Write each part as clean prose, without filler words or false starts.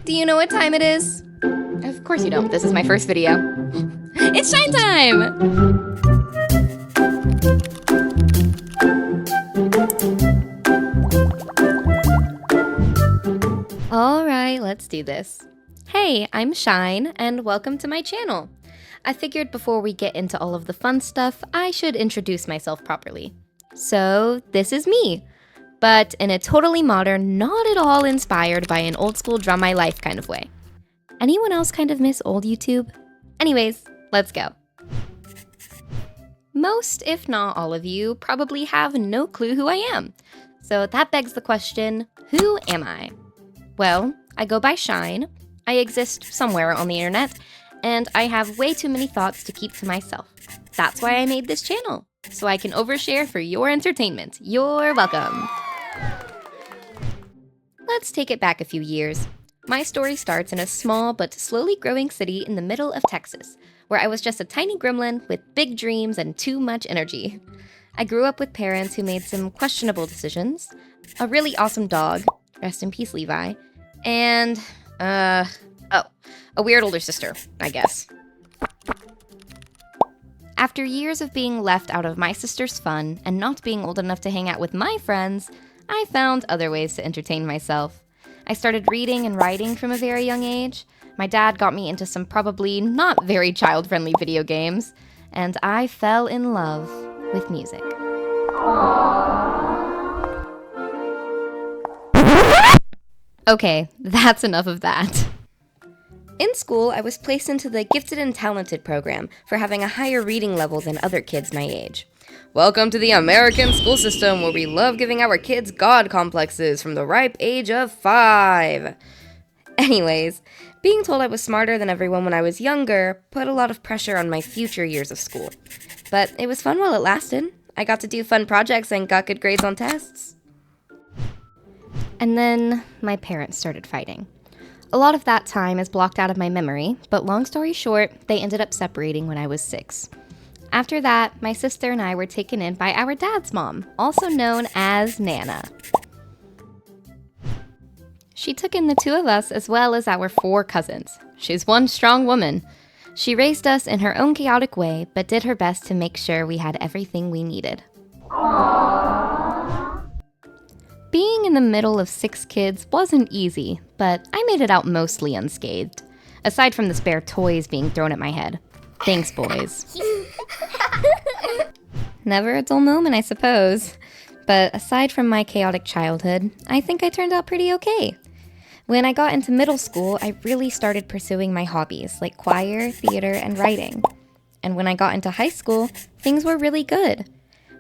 Do you know what time it is? Of course you don't. This is my first video. It's shine time! Alright, let's do this. Hey, I'm Shine, and welcome to my channel. I figured before we get into all of the fun stuff, I should introduce myself properly. So, this is me, but in a totally modern, not at all inspired by an old school Drum My Life kind of way. Anyone else kind of miss old YouTube? Anyways, let's go. Most, if not all of you, probably have no clue who I am. So that begs the question, who am I? Well, I go by Shine, I exist somewhere on the internet, and I have way too many thoughts to keep to myself. That's why I made this channel, so I can overshare for your entertainment. You're welcome. Let's take it back a few years. My story starts in a small but slowly growing city in the middle of Texas, where I was just a tiny gremlin with big dreams and too much energy. I grew up with parents who made some questionable decisions, a really awesome dog, rest in peace Levi, and, a weird older sister, I guess. After years of being left out of my sister's fun and not being old enough to hang out with my friends, I found other ways to entertain myself. I started reading and writing from a very young age. My dad got me into some probably not very child-friendly video games, and I fell in love with music. Okay, that's enough of that. In school, I was placed into the Gifted and Talented program for having a higher reading level than other kids my age. Welcome to the American school system, where we love giving our kids God complexes from the ripe age of 5. Anyways, being told I was smarter than everyone when I was younger put a lot of pressure on my future years of school. But it was fun while it lasted. I got to do fun projects and got good grades on tests. And then my parents started fighting. A lot of that time is blocked out of my memory, but long story short, they ended up separating when I was 6. After that, my sister and I were taken in by our dad's mom, also known as Nana. She took in the 2 of us as well as our 4 cousins. She's one strong woman. She raised us in her own chaotic way, but did her best to make sure we had everything we needed. Being in the middle of 6 kids wasn't easy, but I made it out mostly unscathed, aside from the spare toys being thrown at my head. Thanks, boys. Never a dull moment, I suppose. But aside from my chaotic childhood, I think I turned out pretty okay. When I got into middle school, I really started pursuing my hobbies, like choir, theater, and writing. And when I got into high school, things were really good.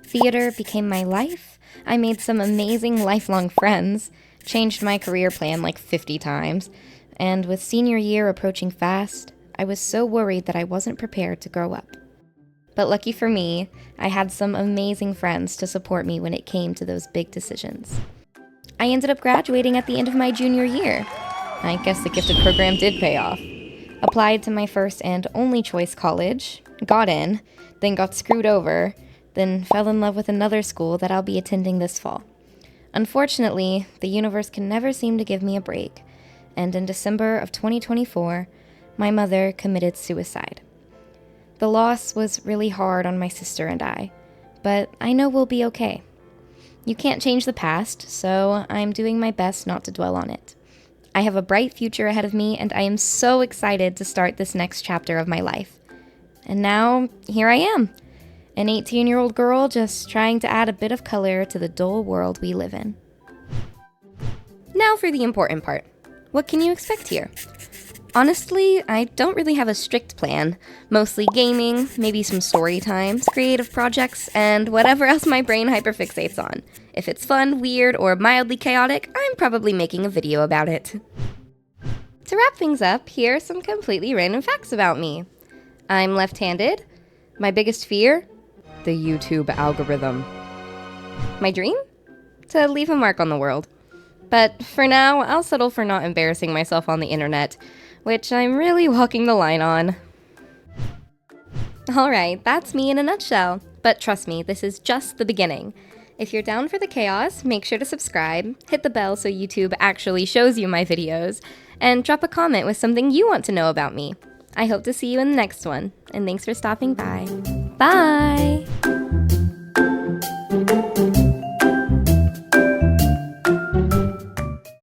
Theater became my life. I made some amazing lifelong friends, changed my career plan like 50 times, and with senior year approaching fast, I was so worried that I wasn't prepared to grow up. But lucky for me, I had some amazing friends to support me when it came to those big decisions. I ended up graduating at the end of my junior year. I guess the gifted program did pay off. Applied to my first and only choice college, got in, then got screwed over, then fell in love with another school that I'll be attending this fall. Unfortunately, the universe can never seem to give me a break, and in December of 2024, my mother committed suicide. The loss was really hard on my sister and I, but I know we'll be okay. You can't change the past, so I'm doing my best not to dwell on it. I have a bright future ahead of me, and I am so excited to start this next chapter of my life. And now, here I am. An 18-year-old girl just trying to add a bit of color to the dull world we live in. Now for the important part. What can you expect here? Honestly, I don't really have a strict plan. Mostly gaming, maybe some story times, creative projects, and whatever else my brain hyperfixates on. If it's fun, weird, or mildly chaotic, I'm probably making a video about it. To wrap things up, here are some completely random facts about me. I'm left-handed. My biggest fear? The YouTube algorithm. My dream? To leave a mark on the world. But for now, I'll settle for not embarrassing myself on the internet, which I'm really walking the line on. Alright, that's me in a nutshell. But trust me, this is just the beginning. If you're down for the chaos, make sure to subscribe, hit the bell so YouTube actually shows you my videos, and drop a comment with something you want to know about me. I hope to see you in the next one, and thanks for stopping by. Bye!